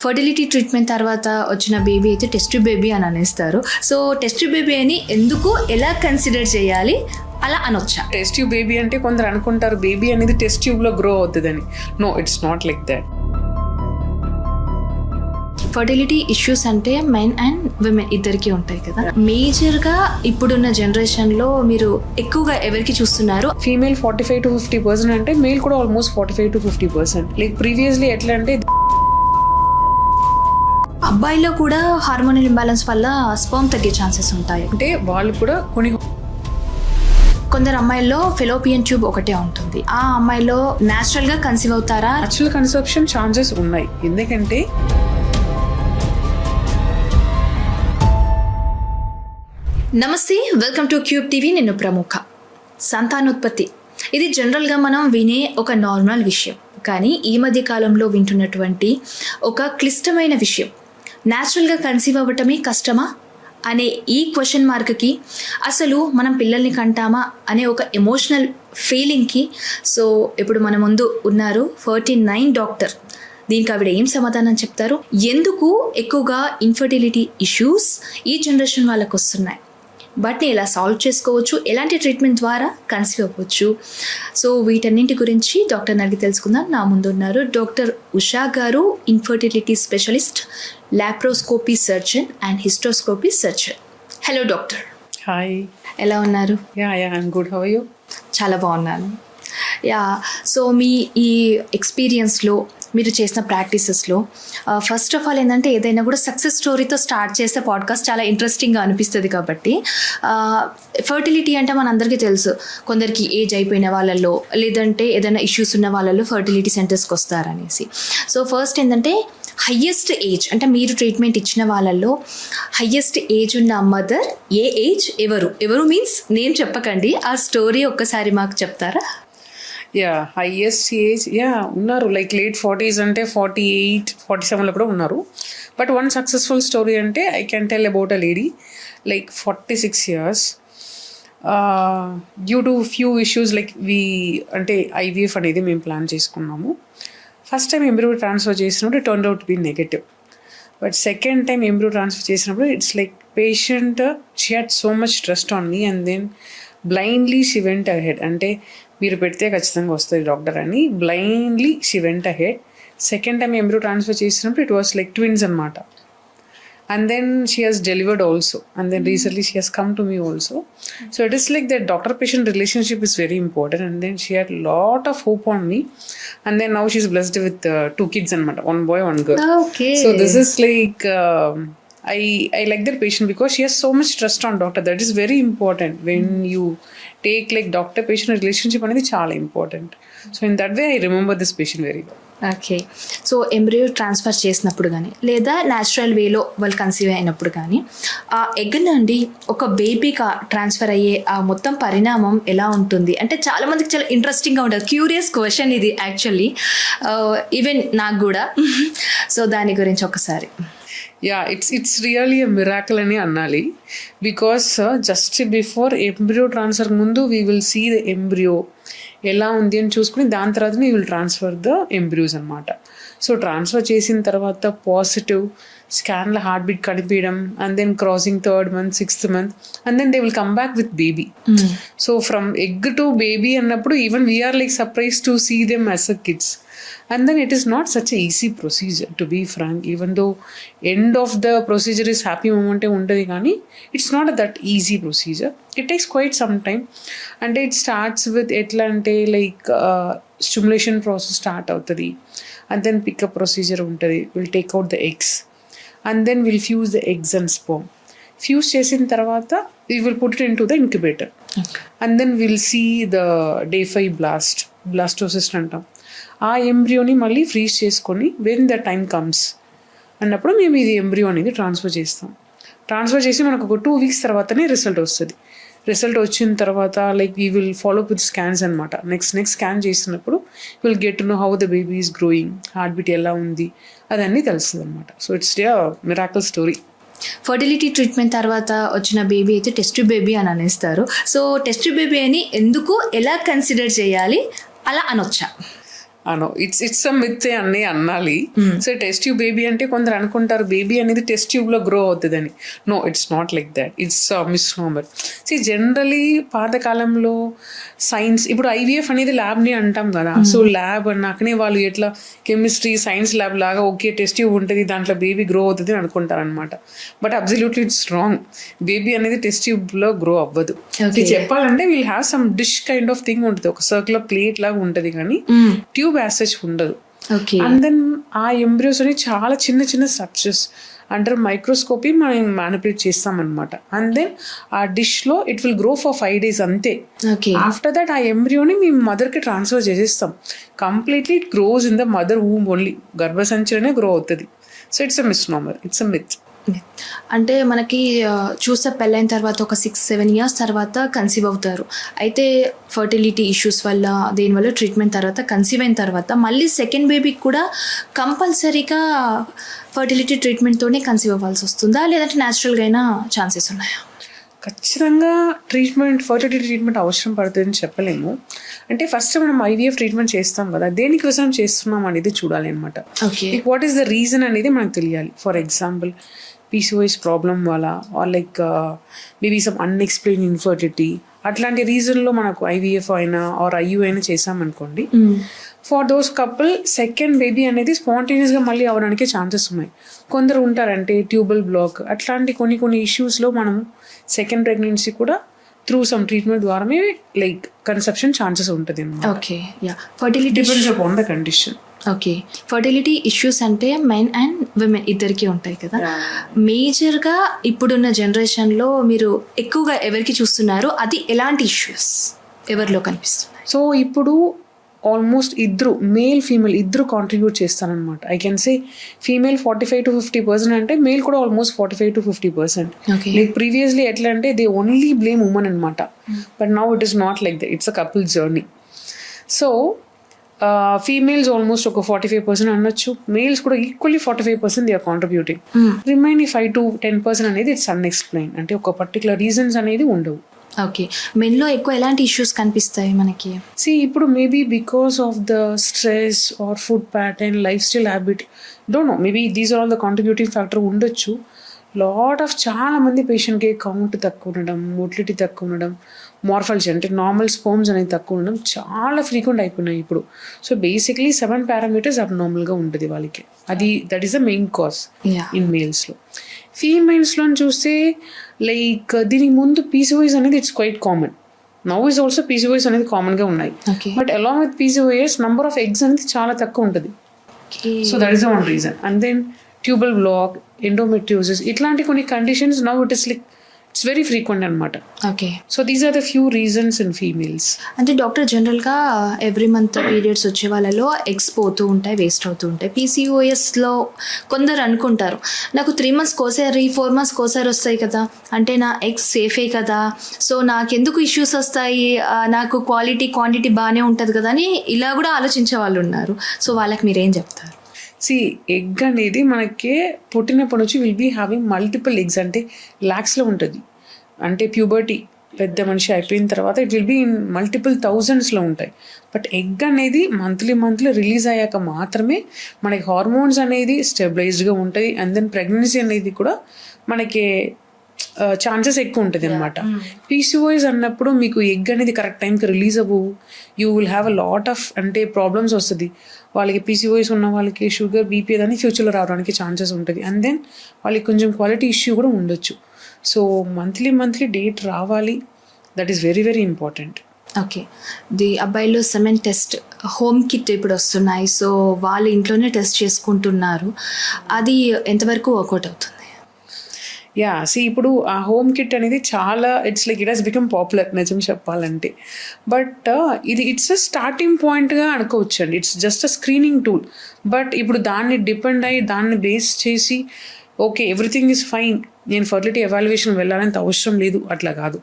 Fertility treatment తర్వాత వచ్చిన baby అయితే టెస్ట్ బేబీ అని అనేస్తారు. సో టెస్ట్ బేబీ అని ఎందుకు, ఎలా కన్సిడర్ చేయాలి, అలా అనొచ్చా? టెస్ట్ ట్యూబ్ బేబీ అంటే కొందరు అనుకుంటారు బేబీ అనేది టెస్ట్ ట్యూబ్ లో గ్రో అవుతుందని. No, it's not like that. Fertility issues అంటే మెన్ అండ్ విమెన్ ఇద్దరికి ఉంటాయి కదా. మేజర్గా ఇప్పుడున్న జనరేషన్లో మీరు ఎక్కువగా ఎవరికి చూస్తున్నారు? ఫీమేల్ 45 to 50% అంటే మేల్ కూడా ఆల్మోస్ట్ 45 to 50%. లైక్ ప్రీవియస్లీ ఎట్లా అంటే అబ్బాయిలో కూడా హార్మోనల్ ఇంబ్యాలెన్స్ వల్ల స్పర్మ్ తగ్గే ఛాన్సెస్ ఉంటాయి. అంటే వాళ్ళు కూడా కొందరు అమ్మాయిల్లో ఫెలోపియన్ ట్యూబ్ ఒకటే ఉంటుంది. ఆ అమ్మాయిలో న్యాచురల్ గా కన్సీవ్ అవుతారా? న్యాచురల్ కన్సెప్షన్ ఛాన్సెస్ ఉన్నాయి. ఎందుకంటే నమస్తే, వెల్కమ్ టు క్యూబ్ టీవీ. నేను ప్రముఖ. సంతానోత్పత్తి ఇది జనరల్గా మనం వినే ఒక నార్మల్ విషయం, కానీ ఈ మధ్య కాలంలో వింటున్నటువంటి ఒక క్లిష్టమైన విషయం. న్యాచురల్గా కన్సీవ్ అవ్వటమే కష్టమా అనే ఈ క్వశ్చన్ మార్క్కి, అసలు మనం పిల్లల్ని కంటామా అనే ఒక ఎమోషనల్ ఫీలింగ్కి, సో ఇప్పుడు మన ముందు ఉన్నారు 49 డాక్టర్. దీనికి ఆవిడ ఏం సమాధానం చెప్తారు? ఎందుకు ఎక్కువగా ఇన్ఫర్టిలిటీ ఇష్యూస్ ఈ జనరేషన్ వాళ్ళకు వస్తున్నాయి, బట్ని ఎలా సాల్వ్ చేసుకోవచ్చు, ఎలాంటి ట్రీట్మెంట్ ద్వారా కన్సీవ్ అవ్వచ్చు, సో వీటన్నింటి గురించి డాక్టర్ని అడిగి తెలుసుకుందాం. నా ముందు ఉన్నారు డాక్టర్ ఉషా గారు, infertility specialist, laparoscopy surgeon and hysteroscopy surgeon. Hello doctor. Hi, ఎలా ఉన్నారు? I'm good. How are you? చాలా బాగున్నాను. సో మీ ఈ ఎక్స్పీరియన్స్లో, మీరు చేసిన ప్రాక్టీసెస్లో ఫస్ట్ ఆఫ్ ఆల్ ఏంటంటే, ఏదైనా కూడా సక్సెస్ స్టోరీతో స్టార్ట్ చేస్తే పాడ్కాస్ట్ చాలా ఇంట్రెస్టింగ్గా అనిపిస్తుంది. కాబట్టి ఫర్టిలిటీ అంటే మనందరికీ తెలుసు, కొందరికి ఏజ్ అయిపోయిన వాళ్ళల్లో, లేదంటే ఏదైనా ఇష్యూస్ ఉన్న వాళ్ళల్లో ఫర్టిలిటీ సెంటర్స్కి వస్తారనేసి. సో ఫస్ట్ ఏంటంటే, హయ్యెస్ట్ ఏజ్ అంటే మీరు ట్రీట్మెంట్ ఇచ్చిన వాళ్ళల్లో హయ్యెస్ట్ ఏజ్ ఉన్న మదర్ ఏ ఏజ్, ఎవరు మీన్స్ నేమ్ చెప్పకండి, ఆ స్టోరీ ఒక్కసారి మాకు చెప్తారా? హైయెస్ట్ ఏజ్ ఉన్నారు. లైక్ లేట్ 40s అంటే 48, 47లో కూడా ఉన్నారు. బట్ వన్ సక్సెస్ఫుల్ స్టోరీ అంటే I can tell about a lady like 46 years due to few issues. Like అంటే IVF అనేది మేము ప్లాన్ చేసుకున్నాము. ఫస్ట్ టైం ఎంబ్రియో ట్రాన్స్ఫర్ చేసినప్పుడు turn out be negative. But second time embryo transfer చేసినప్పుడు it's like patient she had so much trust on me and then blindly she went ahead. అంటే మీరు పెడితే ఖచ్చితంగా వస్తుంది డాక్టర్ అని blindly she went ahead. Second time embryo transfer చేసినప్పుడు it was like twins అనమాట. And then she has delivered also. And then recently she has come to me also. So it is like that doctor patient relationship is very important. And then she had lot of hope on me. And then now she is blessed with 2 kids అనమాట, 1 boy 1 girl. So this is like I like that patient because she has so much trust on doctor. That is very important when you take like doctor patient relationship అనేది చాలా important. So in that way I remember this patient very well. Okay. So embryo transfer చేసినప్పుడు కానీ, లేదా natural వేలో వాళ్ళు conceive అయినప్పుడు కానీ, ఆ ఎగ్ నుండి ఒక బేబీగా ట్రాన్స్ఫర్ అయ్యే ఆ మొత్తం పరిణామం ఎలా ఉంటుంది అంటే, చాలామందికి చాలా ఇంట్రెస్టింగ్గా ఉంటుంది. క్యూరియస్ క్వశ్చన్ ఇది యాక్చువల్లీ, ఈవెన్ నాకు కూడా. సో దాని గురించి ఒకసారి. ఇట్స్ రియల్లీ ఎ మిరాకిల్ అని అనాలి. Because just before embryo transfer ముందు we will see the embryo ఎలా ఉంది అని చూసుకుని, దాని తర్వాత we will transfer the embryos అనమాట. సో ట్రాన్స్ఫర్ చేసిన తర్వాత పాజిటివ్ స్కాన్లో హార్ట్ బీట్ కనిపించడం, and then crossing 3rd month 6th month, and then they will come back with baby. So from egg to baby అన్నప్పుడు even we're like surprise to see them as a kids. And then it is not such a easy procedure, to be frank. Even though end of the procedure is happy moment untadi gaani, it's not that easy procedure. It takes quite some time, and it starts with etla ante like stimulation process start avutadi, and then pickup procedure untadi. We'll take out the eggs, and then we'll fuse the eggs and sperm. Fuse చేసిన తర్వాత we will put it into the incubator. And then we'll see the day 5 blastocyst అంటాం. ఆ ఎంబ్రియోని మళ్ళీ freeze చేసుకొని when the time comes అన్నప్పుడు మేము ఇది embryo అనేది ట్రాన్స్ఫర్ చేస్తాం. ట్రాన్స్ఫర్ చేసి మనకు ఒక 2 weeks తర్వాతనే రిజల్ట్ వస్తుంది. రిజల్ట్ వచ్చిన తర్వాత like we will follow with scans అనమాట. నెక్స్ట్ స్కాన్ చేసినప్పుడు will get to know how the baby is growing, heart beat ఎలా ఉంది, అదన్నీ తెలుస్తుంది అనమాట. So it's a miracle story. Fertility treatment తర్వాత వచ్చిన బేబీ అయితే టెస్ట్ బేబీ అని అనేస్తారు. సో టెస్ట్ బేబీ అని ఎందుకు, ఎలా కన్సిడర్ చేయాలి, అలా అనొచ్చా? అను ఇట్స్ అ మిత్ అని అనాలి. సో టెస్ట్ ట్యూబ్ బేబీ అంటే కొందరు అనుకుంటారు బేబీ అనేది టెస్ట్ ట్యూబ్ లో గ్రో అవుతుందని. No, it's not like that. It's misnomer. Generally పాతకాలంలో సైన్స్, ఇప్పుడు ఐవీఎఫ్ అనేది ల్యాబ్ ని అంటాం కదా. సో ల్యాబ్ అన్నాకనే వాళ్ళు ఎట్లా కెమిస్ట్రీ సైన్స్ ల్యాబ్ లాగా ఓకే టెస్ట్ ట్యూబ్ ఉంటుంది, దాంట్లో బేబీ గ్రో అవుతుంది అని అనుకుంటారు అనమాట. But absolutely it's wrong. Baby అనేది టెస్ట్ ట్యూబ్ లో గ్రో అవ్వదు. చెప్పాలంటే will have some dish kind of thing ఉంటుంది, ఒక సర్కులర్ ప్లేట్ లాగా ఉంటుంది, కానీ ట్యూబ్ యాజ్ సచ్ ఉండదు. అండ్ దెన్ ఆ ఎంబ్రియోస్ అని చాలా చిన్న చిన్న స్ట్రక్చర్స్ అండర్ మైక్రోస్కోపీ మనం మ్యానిపులేట్ చేస్తాం అనమాట. అండ్ దెన్ ఆ డిష్ లో it will grow for 5 days అంతే. ఆఫ్టర్ దట్ ఆ ఎంబ్రియోని మేము మదర్ కి ట్రాన్స్ఫర్ చేసేస్తాం. Completely it grows in the mother womb only. గర్భసంచిలోనే గ్రో అవుతుంది. So it's a misnomer, it's a myth. అంటే మనకి చూస్తే పెళ్ళైన తర్వాత ఒక 6-7 years తర్వాత కన్సీవ్ అవుతారు. అయితే ఫర్టిలిటీ ఇష్యూస్ వల్ల దేనివల్ల ట్రీట్మెంట్ తర్వాత కన్సీవ్ అయిన తర్వాత మళ్ళీ సెకండ్ బేబీకి కూడా కంపల్సరీగా ఫర్టిలిటీ ట్రీట్మెంట్తోనే కన్సీవ్ అవ్వాల్సి వస్తుందా, లేదంటే న్యాచురల్గా అయినా ఛాన్సెస్ ఉన్నాయా? ఖచ్చితంగా ఫర్టిలిటీ ట్రీట్మెంట్ అవసరం పడుతుందని చెప్పలేము. అంటే ఫస్ట్ మనం ఐవీఎఫ్ ట్రీట్మెంట్ చేస్తాం కదా, దేనికోసం చేస్తున్నాం అనేది చూడాలి అనమాట. వాట్ ఈస్ ద రీజన్ అనేది మనకు తెలియాలి. ఫర్ ఎగ్జాంపుల్ PCOS ప్రాబ్లం వల్ల, or like maybe some unexplain infertility, అట్లాంటి రీజన్లో మనకు ఐవీఎఫ్ అయినా ఆర్ ఐయూ అయినా చేసామనుకోండి, for those couple second baby అనేది స్పాంటేనియస్గా మళ్ళీ అవ్వడానికి ఛాన్సెస్ ఉన్నాయి. కొందరు ఉంటారంటే ట్యూబల్ బ్లాక్, అట్లాంటి కొన్ని ఇష్యూస్లో మనం సెకండ్ ప్రెగ్నెన్సీ కూడా త్రూ సమ్ ట్రీట్మెంట్ ద్వారానే లైక్ కన్సెప్షన్ ఛాన్సెస్ ఉంటుంది అన్నమాట. Okay, yeah. Fertility depends upon the condition. Okay, fertility issues అంటే మెన్ అండ్ విమెన్ ఇద్దరికి ఉంటాయి కదా. మేజర్గా ఇప్పుడున్న జనరేషన్లో మీరు ఎక్కువగా ఎవరికి చూస్తున్నారు, అది ఎలాంటి ఇష్యూస్ ఎవరిలో కనిపిస్తున్నాయి? సో ఇప్పుడు ఆల్మోస్ట్ ఇద్దరు, మేల్ ఫీమేల్ ఇద్దరు కాంట్రిబ్యూట్ చేస్తారనమాట. ఐ కెన్ సే ఫీమేల్ 45-50% అంటే మేల్ కూడా ఆల్మోస్ట్ 45-50%. లైక్ ప్రీవియస్లీ ఎట్లా అంటే దే ఓన్లీ బ్లేమ్ ఉమెన్ అనమాట. But now it is not like that, it's a couple journey. So females almost ఒక 45% అనొచ్చు, మేల్స్ కూడా equally 45% they are contributing. Remaining 5-10% అనేది it's unexplained, అంటే ఒక పర్టికులర్ రీజన్స్ అనేది ఉండవు. ఓకే, మెన్లో ఎక్కువ ఎలాంటి ఇష్యూస్ కనిపిస్తాయి మనకి? ఇప్పుడు maybe because of the stress or food pattern, lifestyle habit, don't know, maybe these are all the contributing factor ఉండొచ్చు. చాలా మంది పేషెంట్కి కౌంట్ తక్కువ ఉండడం, మోటిలిటీ తక్కువ ఉండడం, మార్ఫాలజీ అంటే నార్మల్ స్పోమ్స్ అనేది తక్కువ ఉండడం చాలా ఫ్రీక్వెంట్ అయిపోయినాయి ఇప్పుడు. సో బేసిక్లీ 7 parameters అబ్నార్మల్గా ఉంటుంది వాళ్ళకి. That is the main cause in మేల్స్లో. ఫీమేల్స్లో చూస్తే లైక్ దీనికి ముందు PCOS అనేది it's quite common. Now is also PCOS అనేది కామన్గా ఉన్నాయి. But along with PCOS number of eggs అనేది చాలా తక్కువ ఉంటుంది. So that is the one reason. And then tubal block, endometriosis, ఇట్లాంటి కొన్ని conditions now it is like it's very frequent అనమాట. Okay, so these are the few reasons in females. అంటే doctor జనరల్గా every month periods వచ్చే వాళ్ళలో eggs పోతూ ఉంటాయి, waste అవుతూ ఉంటాయి. PCOSలో కొందరు అనుకుంటారు నాకు 3 months కోసారి 4 months కోసారి వస్తాయి కదా, అంటే నా ఎగ్స్ సేఫే కదా, సో నాకెందుకు ఇష్యూస్ వస్తాయి, నాకు క్వాంటిటీ బాగానే ఉంటుంది కదా అని ఇలా కూడా ఆలోచించే వాళ్ళు ఉన్నారు. సో వాళ్ళకి మీరేం చెప్తారు? ఎగ్ అనేది మనకి పుట్టినప్పటి నుంచి will be having multiple eggs, అంటే ల్యాక్స్లో ఉంటుంది. అంటే ప్యూబర్టీ పెద్ద మనిషి అయిపోయిన తర్వాత it will be in multiple థౌజండ్స్లో ఉంటాయి. బట్ ఎగ్ అనేది మంత్లీ రిలీజ్ అయ్యాక మాత్రమే మనకి హార్మోన్స్ అనేది స్టెబిలైజ్డ్గా ఉంటుంది. అండ్ దెన్ ప్రెగ్నెన్సీ అనేది కూడా మనకి ఛాన్సెస్ ఎక్కువ ఉంటుంది అనమాట. PCOS అన్నప్పుడు మీకు ఎగ్ అనేది కరెక్ట్ టైంకి రిలీజ్ అవ్వవు. You will have a lot of అంటే ప్రాబ్లమ్స్ వస్తుంది వాళ్ళకి. PCOS ఉన్న వాళ్ళకి షుగర్, BP అని ఫ్యూచర్లో రావడానికి ఛాన్సెస్ ఉంటుంది. అండ్ దెన్ వాళ్ళకి కొంచెం క్వాలిటీ ఇష్యూ కూడా ఉండొచ్చు. సో మంత్లీ డేట్ రావాలి, that is very very important. Okay, అబ్బాయిలు సెమెన్ టెస్ట్ హోమ్ కిట్ ఇప్పుడు వస్తున్నాయి, సో వాళ్ళు ఇంట్లోనే టెస్ట్ చేసుకుంటున్నారు. అది ఎంతవరకు వర్కౌట్ అవుతుంది? ఇప్పుడు ఆ హోమ్ కిట్ అనేది చాలా it's like it has become popular నిజం చెప్పాలంటే. బట్ ఇట్స్ అ స్టార్టింగ్ పాయింట్గా అనుకోవచ్చు అండి. It's just a screening tool. But ఇప్పుడు దాన్ని డిపెండ్ అయ్యి దాన్ని బేస్ చేసి ఓకే ఎవ్రీథింగ్ ఈజ్ ఫైన్, నేను ఫర్టిలిటీ ఎవాల్యుయేషన్ వెళ్ళాలంత అవసరం లేదు, అట్లా కాదు.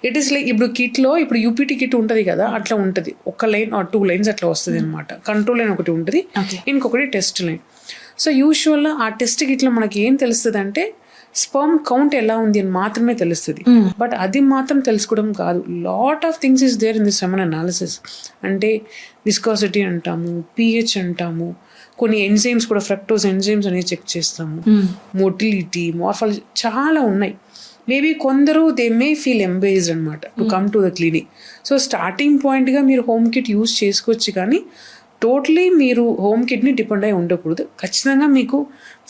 ఇట్ ఈస్ లైక్ ఇప్పుడు కిట్లో ఇప్పుడు UPT కిట్ ఉంటుంది కదా, అట్లా ఉంటుంది. 1 లైన్ ఆర్ 2 lines అట్లా వస్తుంది అనమాట. కంట్రోల్ లైన్ ఒకటి ఉంటుంది, ఇంకొకటి టెస్ట్ లైన్. సో యూజువల్గా ఆ టెస్ట్ కిట్లో మనకి ఏం తెలుస్తుంది అంటే స్పర్మ్ కౌంట్ ఎలా ఉంది అని మాత్రమే తెలుస్తుంది. బట్ అది మాత్రం తెలుసుకోవడం కాదు, lot of things is there in the semen analysis. అంటే విస్కాసిటీ అంటాము, pH అంటాము, కొన్ని ఎంజైమ్స్ కూడా, ఫ్రక్టోజ్ ఎంజైమ్స్ అనేది చెక్ చేస్తాము, మోటిలిటీ, మార్ఫాలజీ, చాలా ఉన్నాయి. మేబీ కొందరు దే మే ఫీల్ ఎంబేజ్డ్ అనమాట to come to the clinic. So starting పాయింట్గా మీరు హోమ్ కిట్ యూస్ చేసుకోవచ్చు, కానీ టోటలీ మీరు హోమ్ కిట్ని డిపెండ్ అయి ఉండకూడదు. ఖచ్చితంగా మీకు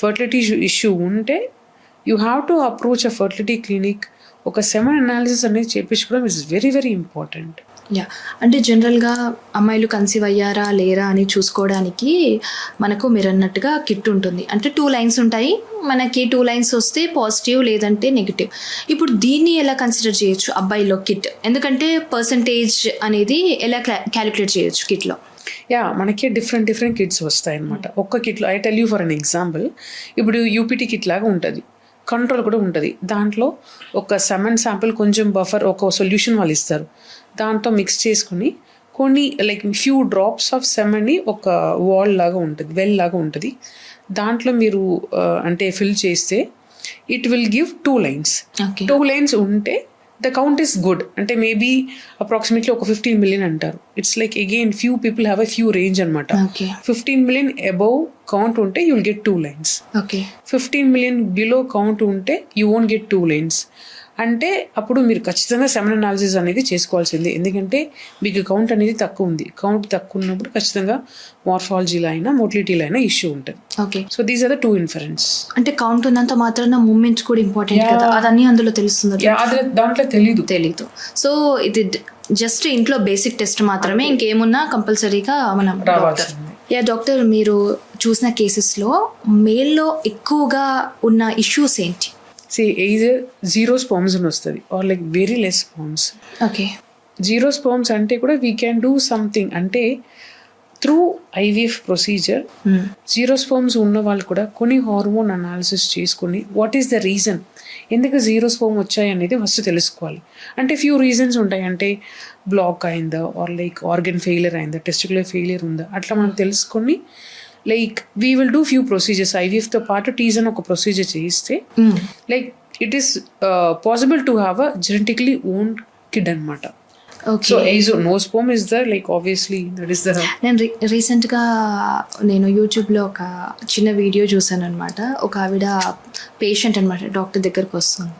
ఫర్టిలిటీ ఇష్యూ ఉంటే you have to approach a fertility clinic. ఒక సెమెన్ అనాలిసిస్ అనేది చేయించుకోవడం it's very very important. Yeah, అంటే జనరల్గా అమ్మాయిలు కన్సీవ్ అయ్యారా లేరా అని చూసుకోవడానికి మనకు మీరు అన్నట్టుగా కిట్ ఉంటుంది. అంటే 2 లైన్స్ ఉంటాయి, మనకి 2 లైన్స్ వస్తే పాజిటివ్ లేదంటే నెగిటివ్. ఇప్పుడు దీన్ని ఎలా కన్సిడర్ చేయొచ్చు అబ్బాయిలో కిట్? ఎందుకంటే పర్సంటేజ్ అనేది ఎలా క్యాలిక్యులేట్ చేయొచ్చు కిట్లో? యా, మనకి డిఫరెంట్ కిట్స్ వస్తాయి అనమాట. ఒక్క కిట్లో I tell you for an example, ఇప్పుడు యూపీటీ కిట్ లాగా ఉంటుంది, కంట్రోల్ కూడా ఉంటుంది. దాంట్లో ఒక సెమెన్ శాంపిల్, కొంచెం బఫర్, ఒక సొల్యూషన్ వాళ్ళు ఇస్తారు, దాంతో మిక్స్ చేసుకుని కొన్ని లైక్ ఫ్యూ డ్రాప్స్ ఆఫ్ సెమెన్ని ఒక వాల్ లాగా ఉంటుంది, వెల్ లాగా ఉంటుంది, దాంట్లో మీరు అంటే ఫిల్ చేస్తే it will give 2 lines. 2 lines ఉంటే ద కౌంట్ ఈస్ గుడ్. అంటే మేబీ అప్రాక్సిమేట్లీ ఒక 15 million అంటారు. It's like again few people have a few range అనమాట. 15 million అబౌవ్ కౌంట్ ఉంటే you will get 2 lines. 15 million below count ఉంటే you won't get 2 lines. అంటే అప్పుడు మీరు ఖచ్చితంగా సెమెన్ అనాలిసిస్ అనేది చేసుకోవాల్సిందే, ఎందుకంటే మీకు కౌంట్ అనేది తక్కువ ఉంది. కౌంట్ తక్కువ ఉన్నప్పుడు ఖచ్చితంగా మార్ఫాలజీలో అయినా మోటిలిటీలో అయినా ఇష్యూ ఉంటుంది. Okay, so these are the 2 inference. అంటే కౌంట్ ఉన్నంత మాత్రాన మూమెంట్స్ కూడా ఇంపార్టెంట్ కదా, అదన్నీ అందులో తెలుస్తుంది? దాంట్లో తెలీదు. సో ఇది జస్ట్ ఇంట్లో బేసిక్ టెస్ట్ మాత్రమే, ఇంకేమున్నా కంపల్సరీగా మనం రావాల్సింది. యా డాక్టర్, మీరు చూసిన కేసెస్లో మేల్లో ఎక్కువగా ఉన్న ఇష్యూస్ ఏంటి? either zero sperms అని వస్తుంది or like very less sperms. Okay, zero sperms అంటే కూడా వీ క్యాన్ డూ సంథింగ్, అంటే through IVF procedure. Zero sperms ఉన్న వాళ్ళు కూడా కొన్ని హార్మోన్ అనాలిసిస్ చేసుకుని వాట్ ఈస్ ద రీజన్, ఎందుకు జీరో స్పర్మ్ వచ్చాయి అనేది ఫస్ట్ తెలుసుకోవాలి. అంటే ఫ్యూ రీజన్స్ ఉంటాయి, అంటే బ్లాక్ అయిందా ఆర్ లైక్ ఆర్గన్ ఫెయిలియర్ అయిందా, టెస్టిక్యులర్ ఫెయిలియర్ ఉందా, అట్లా మనం తెలుసుకొని like we will do few procedures. IVFతో పాటు టీజన్ ఒక ప్రొసీజర్ చేయిస్తే like it is possible to have a genetically own kid అనమాట. So no sperm is the like obviously that is the. నేను రీసెంట్గా నేను యూట్యూబ్లో ఒక చిన్న వీడియో చూసాను అనమాట. ఒక ఆవిడ పేషెంట్ అనమాట డాక్టర్ దగ్గరకు వస్తుంది,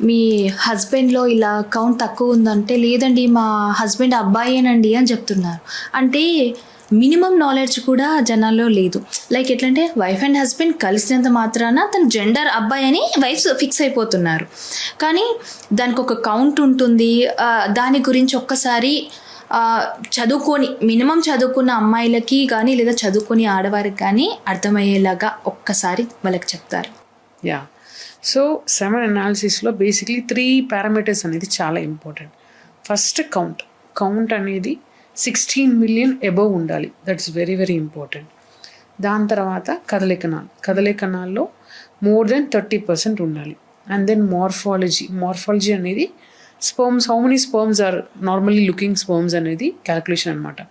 మీ హస్బెండ్లో ఇలా కౌంట్ తక్కువ ఉందంటే, లేదండి మా హస్బెండ్ అబ్బాయేనండి అని చెప్తున్నారు. అంటే మినిమం నాలెడ్జ్ కూడా జనాల్లో లేదు. లైక్ ఎట్లంటే వైఫ్ అండ్ హస్బెండ్ కలిసినంత మాత్రాన తన జెండర్ అబ్బాయి అని వైఫ్ ఫిక్స్ అయిపోతున్నారు. కానీ దానికి ఒక కౌంట్ ఉంటుంది. దాని గురించి ఒక్కసారి చదువుకొని, మినిమం చదువుకున్న అమ్మాయిలకి కానీ లేదా చదువుకొని ఆడవారికి కానీ అర్థమయ్యేలాగా ఒక్కసారి వాళ్ళకి చెప్తారు. యా, సో సెమెన్ అనాలిసిస్లో బేసిక్లీ 3 పారామీటర్స్ అనేది చాలా ఇంపార్టెంట్. ఫస్ట్ కౌంట్ అనేది 16 million అబవ్ ఉండాలి, దట్స్ వెరీ వెరీ ఇంపార్టెంట్. దాని తర్వాత కదలికనాల్లో మోర్ దెన్ 30% ఉండాలి. అండ్ దెన్ మార్ఫాలజీ అనేది sperms, how many sperms are normally looking sperms అనేది క్యాలిక్యులేషన్ అనమాట.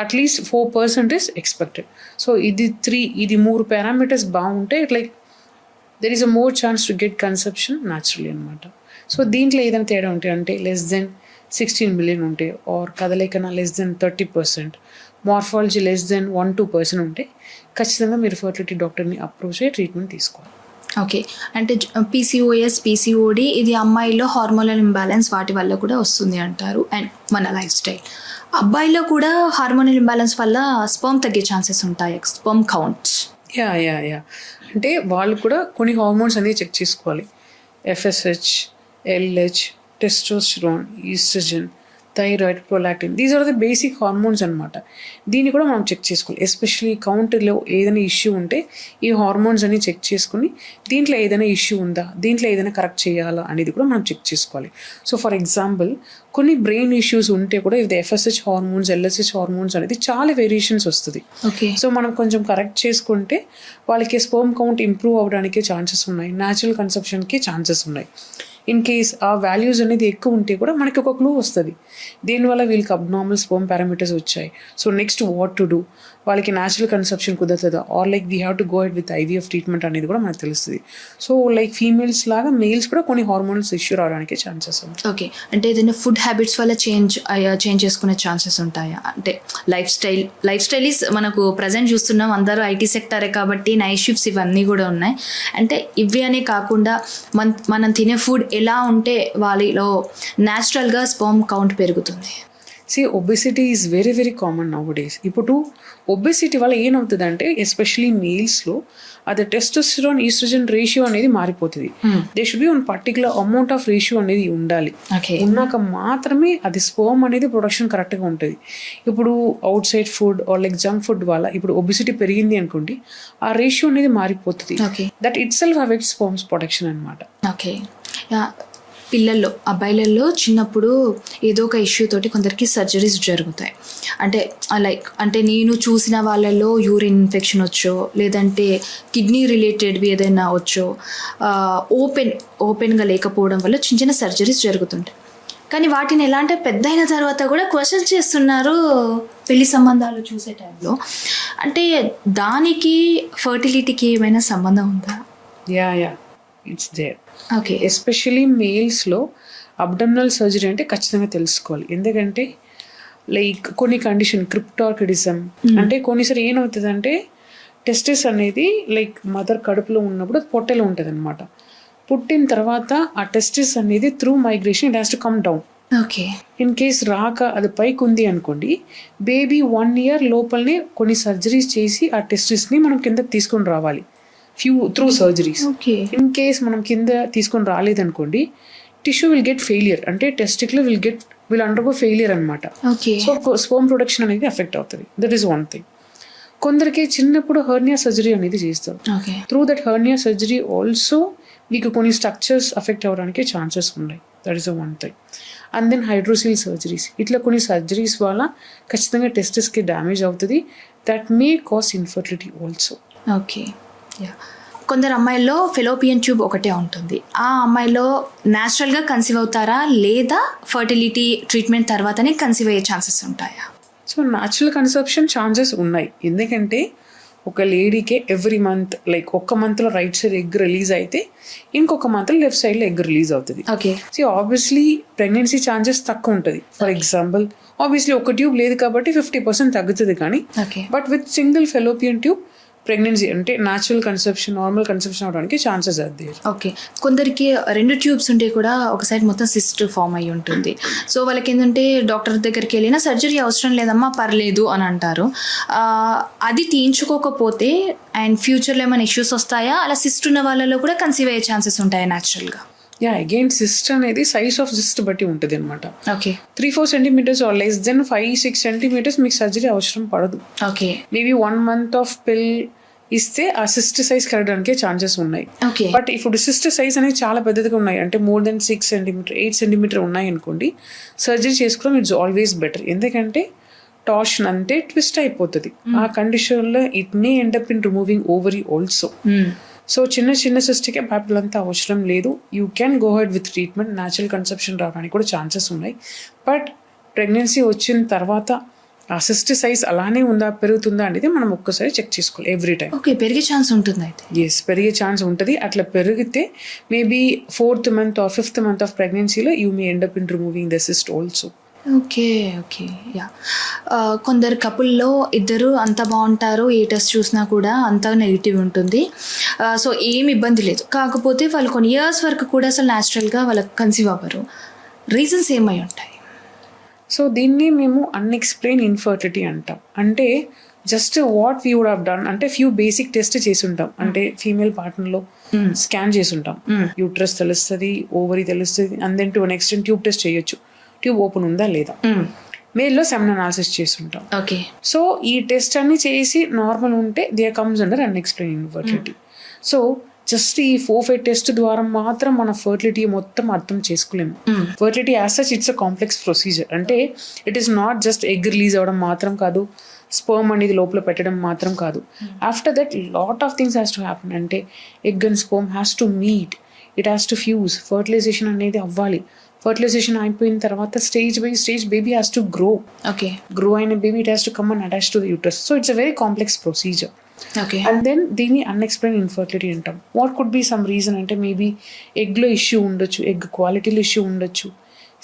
At least 4% is expected. సో ఇది 3 పారామీటర్స్ బాగుంటే like there is a more chance to get conception naturally అనమాట. సో దీంట్లో ఏదైనా తేడా ఉంటే, అంటే లెస్ దెన్ 16 million ఉంటే, ఆర్ కదలికన less than 30%, morphology less than 1-2% ఉంటే ఖచ్చితంగా మీరు ఫర్టిలిటీ డాక్టర్ని అప్రోచ్ అయ్యి ట్రీట్మెంట్ తీసుకోవాలి. ఓకే, అంటే PCOS, PCOD ఇది అమ్మాయిలో హార్మోనల్ ఇంబ్యాలెన్స్ వాటి వల్ల కూడా వస్తుంది అంటారు, అండ్ మన లైఫ్ స్టైల్. అబ్బాయిలో కూడా హార్మోనల్ ఇంబ్యాలెన్స్ వల్ల స్పర్మ్ తగ్గే ఛాన్సెస్ ఉంటాయి, స్పర్మ్ కౌంట్. యా, అంటే వాళ్ళు కూడా కొన్ని హార్మోన్స్ అనేది చెక్ చేసుకోవాలి. FSH, LH, testosterone, oestrogen, thyroid, prolactin, these are the basic hormones అనమాట. దీన్ని కూడా మనం చెక్ చేసుకోవాలి. ఎస్పెషల్లీ కౌంట్లో ఏదైనా ఇష్యూ ఉంటే ఈ హార్మోన్స్ అని చెక్ చేసుకుని దీంట్లో ఏదైనా ఇష్యూ ఉందా, దీంట్లో ఏదైనా కరెక్ట్ చేయాలా అనేది కూడా మనం చెక్ చేసుకోవాలి. సో ఫర్ ఎగ్జాంపుల్ కొన్ని బ్రెయిన్ ఇష్యూస్ ఉంటే కూడా ఇది FSH హార్మోన్స్, LSH హార్మోన్స్ అనేది చాలా వేరియేషన్స్ వస్తుంది. సో మనం కొంచెం కరెక్ట్ చేసుకుంటే వాళ్ళకి స్పర్మ్ కౌంట్ ఇంప్రూవ్ అవ్వడానికి ఛాన్సెస్ ఉన్నాయి, న్యాచురల్ కన్సెప్షన్కి ఛాన్సెస్ ఉన్నాయి. ఇన్ కేస్ ఆ వాల్యూస్ అనేది ఎక్కువ ఉంటే కూడా మనకి ఒక క్లూ వస్తుంది, దీనివల్ల వీళ్ళకి అబ్నార్మల్ స్పర్మ్ పారామీటర్స్ వచ్చాయి, so next what to do. వాళ్ళకి న్యాచురల్ కన్సెప్షన్ కుదురుతుందా, or like we have to go head with IVF treatment అనేది కూడా మనకు తెలుస్తుంది. సో లైక్ ఫీమేల్స్ లాగా మేల్స్ కూడా కొన్ని హార్మోనల్స్ ఇష్యూ రావడానికి ఛాన్సెస్ ఉంది. ఓకే, అంటే ఏదైనా ఫుడ్ హ్యాబిట్స్ వల్ల చేంజ్ చేసుకునే ఛాన్సెస్ ఉంటాయా? అంటే లైఫ్ స్టైల్ ఈజ్ మనకు ప్రజెంట్ చూస్తున్నాం, అందరూ ఐటీ సెక్టరే కాబట్టి నైట్ షిఫ్ట్స్ ఇవన్నీ కూడా ఉన్నాయి. అంటే ఇవి అనే కాకుండా మనం తినే ఫుడ్ ఎలా ఉంటే వాళ్ళలో న్యాచురల్గా స్పర్మ్ కౌంట్ పెరుగుతుంది? Obesity is very very common now days. ఇప్పుడు ఒబెసిటీ వల్ల ఏమవుతుందంటే ఎస్పెషలీ మేల్స్లో అది టెస్టోస్టెరాన్ ఈస్ట్రోజన్ రేషియో అనేది మారిపోతుంది. They should be one particular amount of ratio అనేది ఉండాలి. ఉన్నాక మాత్రమే అది స్పర్మ్ అనేది ప్రొడక్షన్ కరెక్ట్గా ఉంటుంది. ఇప్పుడు outside food or like junk food వల్ల ఇప్పుడు ఒబెసిటీ పెరిగింది అనుకోండి, ఆ రేషియో అనేది మారిపోతుంది. That itself affects sperms production అనమాట. ఓకే, పిల్లల్లో అబ్బాయిలలో చిన్నప్పుడు ఏదో ఒక ఇష్యూ తోటి కొందరికి సర్జరీస్ జరుగుతాయి. అంటే నేను చూసిన వాళ్ళల్లో యూరిన్ ఇన్ఫెక్షన్ వచ్చో, లేదంటే కిడ్నీ రిలేటెడ్వి ఏదైనా వచ్చో, ఓపెన్గా లేకపోవడం వల్ల చిన్న చిన్న సర్జరీస్ జరుగుతుంటాయి. కానీ వాటిని ఎలా అంటే పెద్ద అయిన తర్వాత కూడా క్వశ్చన్ చేస్తున్నారు పెళ్లి సంబంధాలు చూసే టైంలో. అంటే దానికి ఫర్టిలిటీకి ఏమైనా సంబంధం ఉందా? Yeah it's there. Okay, especially మేల్స్లో అబ్డమినల్ సర్జరీ అంటే ఖచ్చితంగా తెలుసుకోవాలి. ఎందుకంటే లైక్ కొన్ని కండిషన్ క్రిప్టార్కిడిజం అంటే కొన్నిసారి ఏమవుతుందంటే టెస్టిస్ అనేది లైక్ మదర్ కడుపులో ఉన్నప్పుడు పొట్టెలో ఉంటుంది అనమాట. పుట్టిన తర్వాత ఆ టెస్టిస్ అనేది through migration it has to come down. Okay, in case రాక అది పైకి ఉంది అనుకోండి, బేబీ 1 year లోపలనే కొన్ని సర్జరీస్ చేసి ఆ టెస్టిస్ని మనం కింద తీసుకొని రావాలి త్రూ సర్జరీస్. ఇన్ కేస్ మనం కింద తీసుకొని రాలేదనుకోండి, టిష్యూ విల్ గెట్ ఫెయిలియర్, అంటే టెస్టిక్యులర్ విల్ అండర్గో ఫెయిలియర్ అనమాట. సో స్పర్మ్ ప్రొడక్షన్ అనేది ఎఫెక్ట్ అవుతుంది. That is one thing. కొందరికి చిన్నప్పుడు హెర్నియా సర్జరీ అనేది చేస్తారు. Through that hernia surgery also మీకు కొన్ని స్ట్రక్చర్స్ ఎఫెక్ట్ అవ్వడానికి ఛాన్సెస్ ఉన్నాయి. That is one thing. And then hydrocele surgeries, ఇట్లా కొన్ని సర్జరీస్ వల్ల ఖచ్చితంగా టెస్టిస్కి డ్యామేజ్ అవుతుంది. That may cause infertility also. Okay, కొందరు అమ్మాయిల్లో ఫెలోపియన్ ట్యూబ్ ఒకటే ఉంటుంది. ఆ అమ్మాయిలో న్యాచురల్గా కన్సీవ్ అవుతారా, లేదా ఫర్టిలిటీ ట్రీట్మెంట్ తర్వాతనే కన్సీవ్ అయ్యే ఛాన్సెస్ ఉంటాయా? సో న్యాచురల్ కన్సెప్షన్ ఛాన్సెస్ ఉన్నాయి. ఎందుకంటే ఒక లేడీకే ఎవ్రీ మంత్ లైక్ ఒక్క మంత్లో రైట్ సైడ్ ఎగ్ రిలీజ్ అయితే ఇంకొక మంత్లో లెఫ్ట్ సైడ్లో ఎగ్ రిలీజ్ అవుతుంది. Okay, so obviously pregnancy chances తక్కువ ఉంటుంది. ఫర్ ఎగ్జాంపుల్ ఆబ్వియస్లీ ఒక ట్యూబ్ లేదు కాబట్టి 50% తగ్గుతుంది. కానీ but with single fallopian tube pregnancy అంటే న్యాచురల్ కన్సెప్షన్, నార్మల్ కన్సెప్షన్ అవడానికి ఛాన్సెస్ అది. ఓకే, కొందరికి 2 ట్యూబ్స్ ఉంటే కూడా ఒక సైడ్ మొత్తం సిస్ట్ ఫామ్ అయ్యి ఉంటుంది. సో వాళ్ళకి ఏంటంటే డాక్టర్ దగ్గరికి వెళ్ళినా సర్జరీ అవసరం లేదమ్మా పర్లేదు అని అంటారు. అది తీయించుకోకపోతే అండ్ ఫ్యూచర్లో ఏమైనా ఇష్యూస్ వస్తాయా? అలా సిస్ట్ ఉన్న వాళ్ళలో కూడా కన్సీవ్ అయ్యే ఛాన్సెస్ ఉంటాయా న్యాచురల్గా? అగైన్ సిస్ట్ అనేది సైజ్ ఆఫ్ సిస్ట్ బట్టి ఉంటుంది అనమాట. Okay, 3-4 centimeters or less than 5-6 centimeters మీకు సర్జరీ అవసరం పడదు. ఓకే, మేబీ 1 month ఆఫ్ పిల్ ఇస్తే ఆ సిస్ట్ సైజ్ కరగడానికి ఛాన్సెస్ ఉన్నాయి. బట్ ఇప్పుడు సిస్ట్ సైజ్ అనేది చాలా పెద్దదిగా ఉన్నాయి, అంటే more than 6 centimeter 8 centimeter ఉన్నాయి అనుకోండి, సర్జరీ చేసుకోవడం ఇట్స్ ఆల్వేస్ బెటర్. ఎందుకంటే టార్షన్ అంటే ట్విస్ట్ అయిపోతుంది. ఆ కండిషన్లో it may end up in removing ovary also. So చిన్న సిస్ట్కే బ్యాపిల్ అవసరం లేదు. You can go head with treatment. Natural conception రావడానికి కూడా ఛాన్సెస్ ఉన్నాయి. బట్ ప్రెగ్నెన్సీ వచ్చిన తర్వాత ఆ సిస్ట్ సైజ్ అలానే ఉందా, పెరుగుతుందా అనేది మనం ఒక్కసారి చెక్ చేసుకోవాలి ఎవ్రీ టైం. ఓకే, పెరిగే ఛాన్స్ ఉంటుంది అయితే? ఎస్, పెరిగే ఛాన్స్ ఉంటుంది. అట్లా పెరిగితే maybe 4th month or 5th month of ప్రెగ్నెన్సీలో you may end up in removing the cyst also. Okay, కొందరు కపుల్లో ఇద్దరు అంత బాగుంటారు, ఏ టెస్ట్ చూసినా కూడా అంత నెగిటివ్ ఉంటుంది. సో ఏమి ఇబ్బంది లేదు, కాకపోతే వాళ్ళు కొన్ని ఇయర్స్ వరకు కూడా అసలు న్యాచురల్గా వాళ్ళకి కన్సీవ్ అవ్వరు. రీజన్స్ ఏమై ఉంటాయి? సో దీన్ని మేము అన్ఎక్స్ప్లెయిన్ ఇన్ఫర్టిలిటీ అంటాం. అంటే just what we would have done అంటే ఫ్యూ బేసిక్ టెస్ట్ చేసి ఉంటాం. అంటే ఫీమేల్ పార్ట్నర్లో స్కాన్ చేసి ఉంటాం, యూట్రస్ తెలుస్తుంది, ఓవరీ తెలుస్తుంది, and then to an extent tube test చేయొచ్చు, ట్యూబ్ ఓపెన్ ఉందా లేదా. మేల్లో సెమెన్ అనాలిసిస్ చేస్తుంటాం. ఓకే, సో ఈ టెస్ట్ అన్ని చేసి నార్మల్ ఉంటే they comes under unexplained infertility. So just ఈ 4-5 టెస్ట్ ద్వారా మాత్రం మన ఫర్టిలిటీ మొత్తం అర్థం చేసుకోలేము. Fertility as such it's a complex procedure. అంటే it is not just egg release అవ్వడం మాత్రం కాదు, స్పర్మ్ అనేది లోపల పెట్టడం మాత్రం కాదు. After that lot of things has to happen. అంటే egg and sperm has to meet, it has to fuse, fertilisation అనేది అవ్వాలి. ఫర్టిలైజేషన్ అయిపోయిన తర్వాత stage by stage baby has to okay grow అయిన baby it has to come and attach to the uterus. So it's a very complex procedure. Okay and then దీన్ని unexplained infertility అంటాం. What could be some reason అంటే maybe ఎగ్లో issue ఉండొచ్చు, egg క్వాలిటీలో issue ఉండొచ్చు,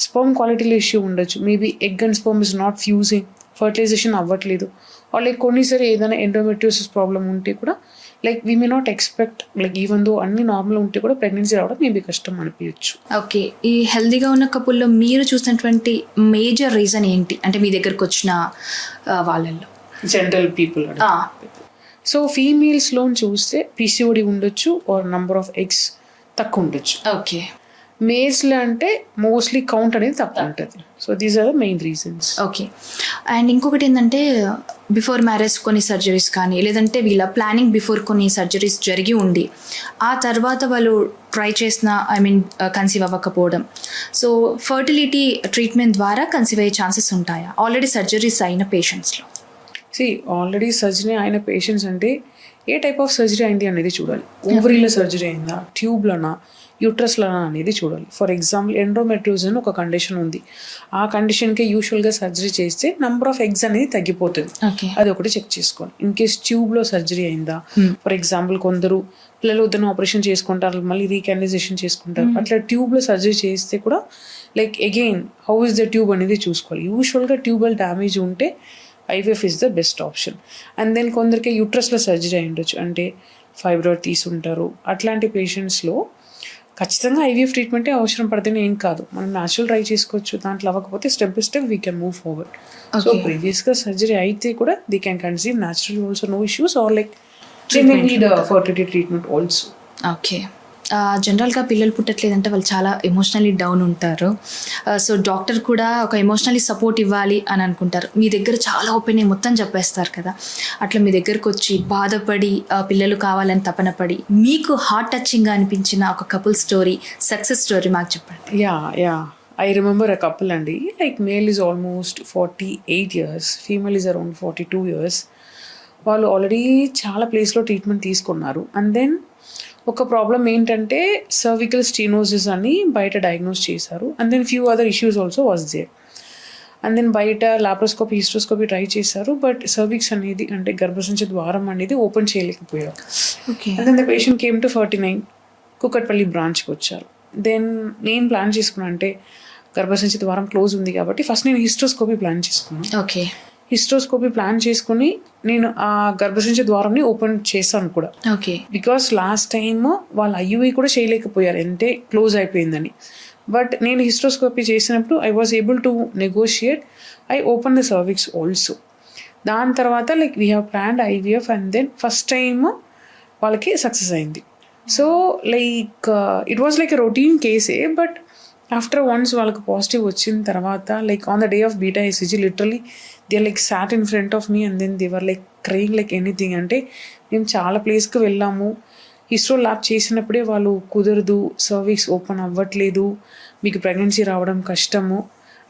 sperm క్వాలిటీలో issue ఉండొచ్చు, maybe egg and sperm is not fusing, fertilization అవ్వట్లేదు, లైక్ కొన్నిసారి ఏదైనా ఎండోమెట్రియోసిస్ ప్రాబ్లమ్ ఉంటే కూడా like we may not expect like even though అన్ని నార్మల్ ఉంటే కూడా ప్రెగ్నెన్సీ రావడం మేబీ కష్టం అనిపించచ్చు. ఓకే, ఈ హెల్దీగా ఉన్న కపుల్లో మీరు చూసినటువంటి మేజర్ రీజన్ ఏంటి అంటే మీ దగ్గరకు వచ్చిన వాళ్ళల్లో? జనరల్ పీపుల్ సో ఫీమేల్స్లో చూస్తే పీసీఓడి ఉండొచ్చు ఆర్ నంబర్ ఆఫ్ ఎగ్స్ తక్కువ ఉండొచ్చు. ఓకే, మేల్స్లో అంటే మోస్ట్లీ కౌంట్ అనేది తక్కువ ఉంటుంది. So these are the main reasons. Okay, and ఇంకొకటి ఏంటంటే బిఫోర్ మ్యారేజ్ కొన్ని సర్జరీస్ కానీ లేదంటే వీళ్ళ ప్లానింగ్ బిఫోర్ కొన్ని సర్జరీస్ జరిగి ఉండి ఆ తర్వాత వాళ్ళు ట్రై చేసిన కన్సీవ్ అవ్వకపోవడం, సో ఫర్టిలిటీ ట్రీట్మెంట్ ద్వారా కన్సీవ్ అయ్యే ఛాన్సెస్ ఉంటాయా ఆల్రెడీ సర్జరీస్ అయిన పేషెంట్స్లో? ఆల్రెడీ సర్జరీ అయిన పేషెంట్స్ అంటే ఏ టైప్ ఆఫ్ సర్జరీ అయింది అనేది చూడాలి. ఓవరీలో సర్జరీ అయిందా, ట్యూబ్లోనా, యూట్రస్లోనా అనేది చూడాలి. ఫర్ ఎగ్జాంపుల్ ఎండోమెట్రియోసిస్ అని ఒక కండిషన్ ఉంది. ఆ కండిషన్కి యూజువల్గా సర్జరీ చేస్తే నంబర్ ఆఫ్ ఎగ్స్ అనేది తగ్గిపోతుంది. అది ఒకటి చెక్ చేసుకోవాలి. ఇన్ కేస్ ట్యూబ్లో సర్జరీ అయిందా, ఫర్ ఎగ్జాంపుల్ కొందరు పిల్లలు వద్దన ఆపరేషన్ చేసుకుంటారు, మళ్ళీ రీకానలైజేషన్ చేసుకుంటారు, అట్లా ట్యూబ్లో సర్జరీ చేస్తే కూడా like again how is the tube అనేది చూసుకోవాలి. యూజువల్గా ట్యూబల్ డ్యామేజ్ ఉంటే IVF is the best option. And then కొందరికి యూట్రస్లో సర్జరీ అయి ఉండొచ్చు, అంటే ఫైబ్రాయిడ్ తీసుంటారు. అట్లాంటి పేషెంట్స్లో ఖచ్చితంగా ఐవీఎఫ్ ట్రీట్మెంటే అవసరం పడితేనే ఏం కాదు, మనం న్యాచురల్ ట్రై చేసుకోవచ్చు. దాంట్లో అవ్వకపోతే step by step we can move forward. So ప్రీవియస్గా సర్జరీ అయితే కూడా they can conceive natural also, no issues, or like they may need fertility treatment also. Okay, జనరల్గా పిల్లలు పుట్టట్లేదంటే వాళ్ళు చాలా ఎమోషనల్లీ డౌన్ ఉంటారు. సో డాక్టర్ కూడా ఒక ఎమోషనల్లీ సపోర్ట్ ఇవ్వాలి అని అనుకుంటారు. మీ దగ్గర చాలా ఒపీనియన్ మొత్తం చెప్పేస్తారు కదా, అట్లా మీ దగ్గరకు వచ్చి బాధపడి పిల్లలు కావాలని తపన పడి మీకు హార్ట్ టచింగ్గా అనిపించిన ఒక కపుల్ స్టోరీ, సక్సెస్ స్టోరీ మాకు చెప్పండి. Yeah I remember a couple అండి. Like male is almost 48 years, female is around 42 years. వాళ్ళు ఆల్రెడీ చాలా ప్లేస్లో ట్రీట్మెంట్ తీసుకున్నారు. అండ్ దెన్ ఒక ప్రాబ్లం ఏంటంటే సర్వికల్ స్టీనోసిస్ అని బయట డయాగ్నోస్ చేశారు. And then few other issues also was there. And then బయట లాప్రోస్కోపీ, హిస్ట్రోస్కోపీ ట్రై చేశారు, బట్ సర్విక్స్ అనేది అంటే గర్భసంచి ద్వారం అనేది ఓపెన్ చేయలేకపోయారు. And then the patient came to 49 Kukatpally బ్రాంచ్కి వచ్చారు. దెన్ నేను ప్లాన్ చేసుకున్నాను, అంటే గర్భసంచి ద్వారం క్లోజ్ ఉంది కాబట్టి ఫస్ట్ నేను హిస్ట్రోస్కోపీ ప్లాన్ చేసుకున్నాను. ఓకే, హిస్ట్రోస్కోపీ ప్లాన్ చేసుకుని నేను ఆ గర్భసంచి ద్వారంని ఓపెన్ చేశాను కూడా. ఓకే, బికాస్ లాస్ట్ టైమ్ వాళ్ళు ఐయుఐ కూడా చేయలేకపోయారు, అంటే క్లోజ్ అయిపోయిందని. బట్ నేను హిస్ట్రోస్కోపీ చేసినప్పుడు I was able to negotiate, I open the cervix also. దాని తర్వాత like we have planned IVF and then first time వాళ్ళకి సక్సెస్ అయింది. So like it was like a routine కేసే, బట్ ఆఫ్టర్ వన్స్ వాళ్ళకి positive వచ్చిన తర్వాత like on the day of beta hCG literally they like sat in front of me and then they were like crying like anything. అంటే మేము చాలా ప్లేస్కి వెళ్ళాము, హిస్ట్రో lab చేసినప్పుడే వాళ్ళు కుదరదు, సర్వీక్స్ ఓపెన్ అవ్వట్లేదు, మీకు ప్రెగ్నెన్సీ రావడం కష్టము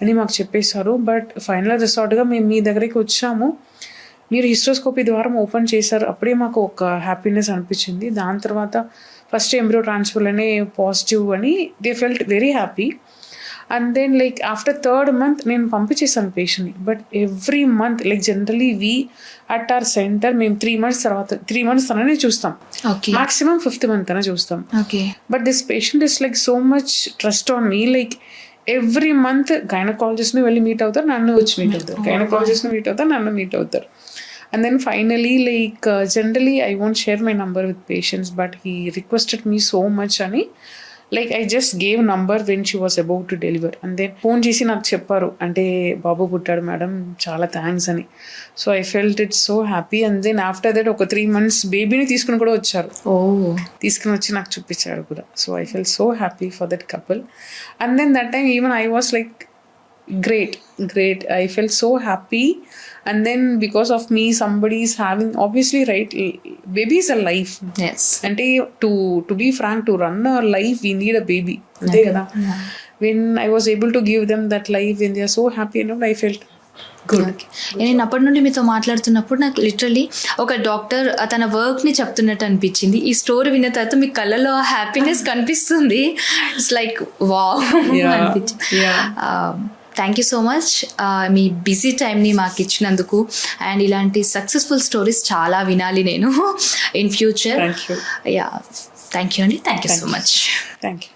అని మాకు చెప్పేశారు. బట్ ఫైనల్ రిసార్ట్గా మేము మీ దగ్గరికి వచ్చాము, మీరు హిస్ట్రోస్కోపీ ద్వారా ఓపెన్ చేశారు, అప్పుడే మాకు ఒక హ్యాపీనెస్ అనిపించింది. దాని తర్వాత ఫస్ట్ ఎంబ్రియో ట్రాన్స్ఫర్లోనే పాజిటివ్ అని they felt very happy. And then like after 3rd month నేను పంపించేసాను పేషెంట్ని. But every month like generally we at our center మేము 3 months తననే చూస్తాం, మాక్సిమం 5th month తన చూస్తాం. But this patient is like so much trust on me, like every month గైనకాలజిస్ట్ని వెళ్ళి మీట్ అవుతారు, నన్ను వచ్చి మీట్ అవుతారు, గైనకాలజిస్ట్ని మీట్ అవుతారు, నన్ను మీట్ అవుతారు. And then finally, like generally I won't share my number with patients, but he requested me so much ani, like I just gave number when she was about to deliver. And then phone chesi నాకు చెప్పారు, అంటే బాబు పుట్టాడు madam, చాలా thanks అని. So I felt it so happy. And then after that ఒక 3 months బేబీని తీసుకుని కూడా వచ్చారు, తీసుకుని వచ్చి నాకు చూపించారు కూడా. So I felt so happy for that couple. And then that time even I was like great, I felt so happy. And then because of me somebody is having, obviously right, baby is a life. Yes, and to be frank, to run a life we need a baby. Okay. When I was able to give them that life, when they are so happy, and I felt good. నేను అప్పటి నుండి మీతో మాట్లాడుతున్నప్పుడు నాకు literally ఒక doctor తన వర్క్ని చెప్తున్నట్టు అనిపించింది. ఈ స్టోరీ విన్న తర్వాత మీ కళ్ళలో హ్యాపీనెస్ కనిపిస్తుంది. ఇట్స్ లైక్ వావ్ అనిపించింది. Thank you so much me busy టైంని మాకు ఇచ్చినందుకు. అండ్ ఇలాంటి సక్సెస్ఫుల్ స్టోరీస్ చాలా వినాలి నేను in future. Yeah thank you అండి. Thank you so much. Thank you.